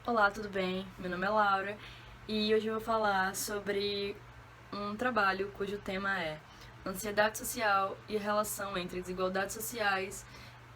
Olá, tudo bem? Meu nome é Laura e hoje eu vou falar sobre um trabalho cujo tema é Ansiedade Social e a relação entre desigualdades sociais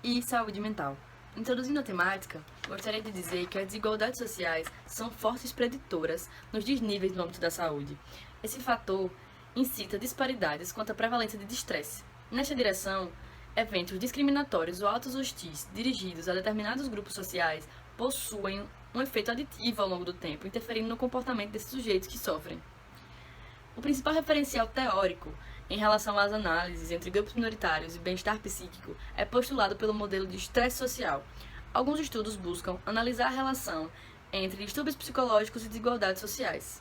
e saúde mental. Introduzindo a temática, gostaria de dizer que as desigualdades sociais são fortes preditoras nos desníveis no âmbito da saúde. Esse fator incita disparidades quanto à prevalência de estresse. Nesta direção, eventos discriminatórios ou atos hostis dirigidos a determinados grupos sociais possuem um efeito aditivo ao longo do tempo, interferindo no comportamento desses sujeitos que sofrem. O principal referencial teórico em relação às análises entre grupos minoritários e bem-estar psíquico é postulado pelo modelo de estresse social. Alguns estudos buscam analisar a relação entre distúrbios psicológicos e desigualdades sociais.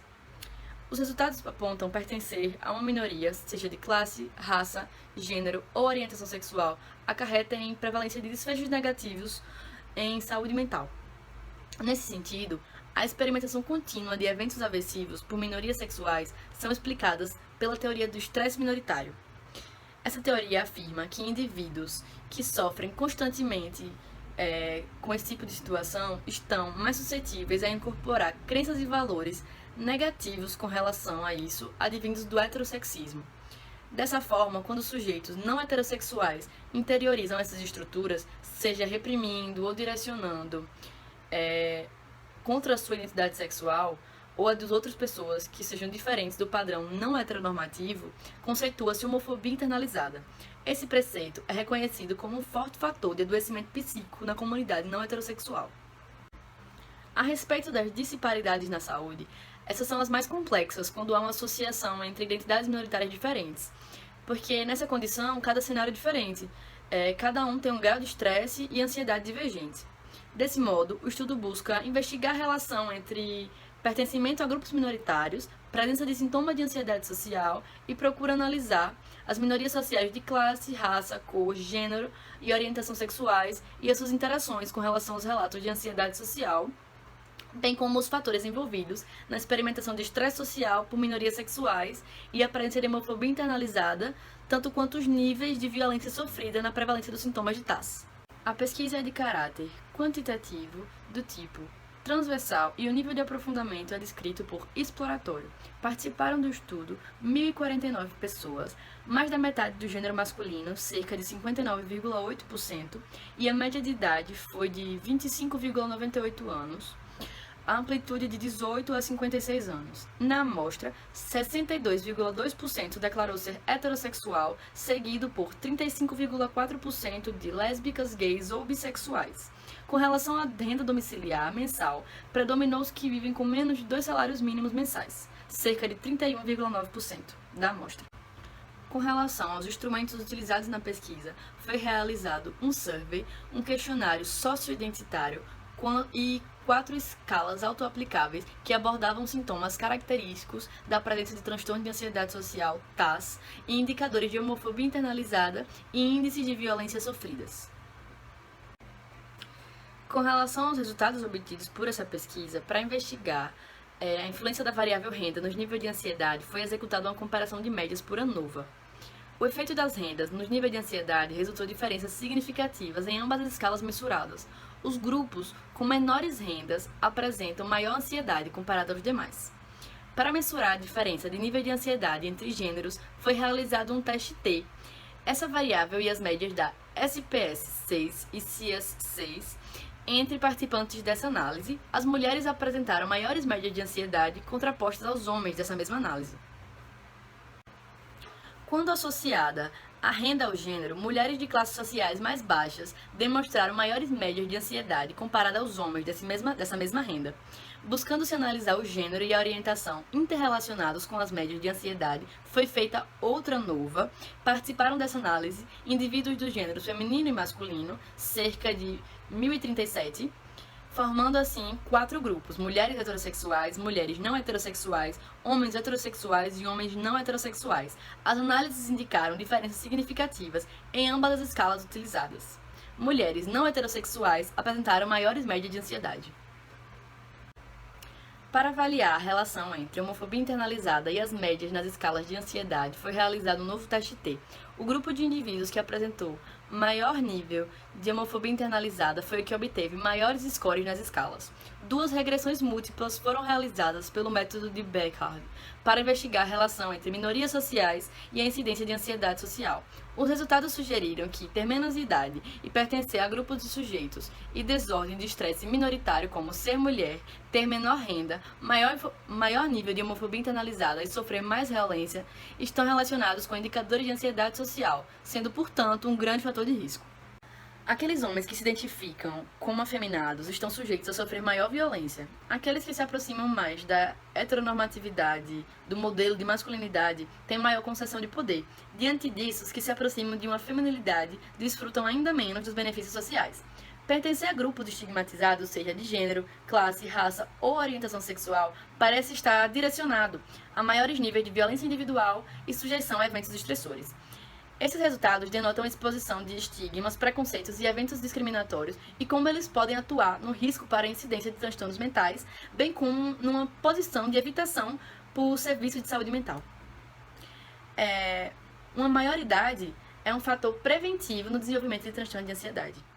Os resultados apontam pertencer a uma minoria, seja de classe, raça, gênero ou orientação sexual, acarreta em prevalência de desfechos negativos em saúde mental. Nesse sentido, a experimentação contínua de eventos aversivos por minorias sexuais são explicadas pela teoria do estresse minoritário. Essa teoria afirma que indivíduos que sofrem constantemente com esse tipo de situação estão mais suscetíveis a incorporar crenças e valores negativos com relação a isso, advindos do heterossexismo. Dessa forma, quando sujeitos não heterossexuais interiorizam essas estruturas, seja reprimindo ou direcionando contra a sua identidade sexual ou a das outras pessoas que sejam diferentes do padrão não heteronormativo, conceitua-se homofobia internalizada. Esse preceito é reconhecido como um forte fator de adoecimento psíquico na comunidade não heterossexual. A respeito das disparidades na saúde, essas são as mais complexas quando há uma associação entre identidades minoritárias diferentes, porque nessa condição cada cenário é diferente, cada um tem um grau de estresse e ansiedade divergente. Desse modo, o estudo busca investigar a relação entre pertencimento a grupos minoritários, presença de sintomas de ansiedade social e procura analisar as minorias sociais de classe, raça, cor, gênero e orientação sexuais e as suas interações com relação aos relatos de ansiedade social, bem como os fatores envolvidos na experimentação de estresse social por minorias sexuais e a presença de homofobia internalizada, tanto quanto os níveis de violência sofrida na prevalência dos sintomas de TAS. A pesquisa é de caráter quantitativo, do tipo transversal, e o nível de aprofundamento é descrito por exploratório. Participaram do estudo 1.049 pessoas, mais da metade do gênero masculino, cerca de 59,8%, e a média de idade foi de 25,98 anos, a amplitude de 18 a 56 anos. Na amostra, 62,2% declarou ser heterossexual, seguido por 35,4% de lésbicas, gays ou bissexuais. Com relação à renda domiciliar mensal, predominou os que vivem com menos de 2 salários mínimos mensais, cerca de 31,9% da amostra. Com relação aos instrumentos utilizados na pesquisa, foi realizado um survey, um questionário socioidentitário e 4 escalas autoaplicáveis que abordavam sintomas característicos da presença de transtorno de ansiedade social, TAS, e indicadores de homofobia internalizada e índices de violência sofridas. Com relação aos resultados obtidos por essa pesquisa, para investigar a influência da variável renda nos níveis de ansiedade, foi executada uma comparação de médias por ANOVA. O efeito das rendas nos níveis de ansiedade resultou em diferenças significativas em ambas as escalas mensuradas. Os grupos com menores rendas apresentam maior ansiedade comparado aos demais. Para mensurar a diferença de nível de ansiedade entre gêneros, foi realizado um teste T. Essa variável e as médias da SPS-6 e CIAS-6 entre participantes dessa análise, as mulheres apresentaram maiores médias de ansiedade contrapostas aos homens dessa mesma análise. Quando associada a renda ao gênero, mulheres de classes sociais mais baixas demonstraram maiores médias de ansiedade comparada aos homens dessa mesma renda. Buscando-se analisar o gênero e a orientação interrelacionados com as médias de ansiedade, foi feita outra ANOVA. Participaram dessa análise indivíduos dos gêneros feminino e masculino, cerca de 1.037, formando assim 4 grupos: mulheres heterossexuais, mulheres não heterossexuais, homens heterossexuais e homens não heterossexuais. As análises indicaram diferenças significativas em ambas as escalas utilizadas. Mulheres não heterossexuais apresentaram maiores médias de ansiedade. Para avaliar a relação entre a homofobia internalizada e as médias nas escalas de ansiedade, foi realizado um novo teste T. O grupo de indivíduos que apresentou maior nível de homofobia internalizada foi o que obteve maiores scores nas escalas. duas regressões múltiplas foram realizadas pelo método de Beckhard para investigar a relação entre minorias sociais e a incidência de ansiedade social. Os resultados sugeriram que ter menos idade e pertencer a grupos de sujeitos e desordem de estresse minoritário como ser mulher, ter menor renda, maior nível de homofobia internalizada e sofrer mais violência estão relacionados com indicadores de ansiedade social, sendo, portanto, um grande fator de risco. Aqueles homens que se identificam como afeminados estão sujeitos a sofrer maior violência. Aqueles que se aproximam mais da heteronormatividade, do modelo de masculinidade, têm maior concessão de poder. Diante disso, os que se aproximam de uma feminilidade desfrutam ainda menos dos benefícios sociais. Pertencer a grupos estigmatizados, seja de gênero, classe, raça ou orientação sexual, parece estar direcionado a maiores níveis de violência individual e sujeição a eventos estressores. Esses resultados denotam a exposição de estigmas, preconceitos e eventos discriminatórios e como eles podem atuar no risco para a incidência de transtornos mentais, bem como numa posição de evitação por serviços de saúde mental. Uma maioridade é um fator preventivo no desenvolvimento de transtorno de ansiedade.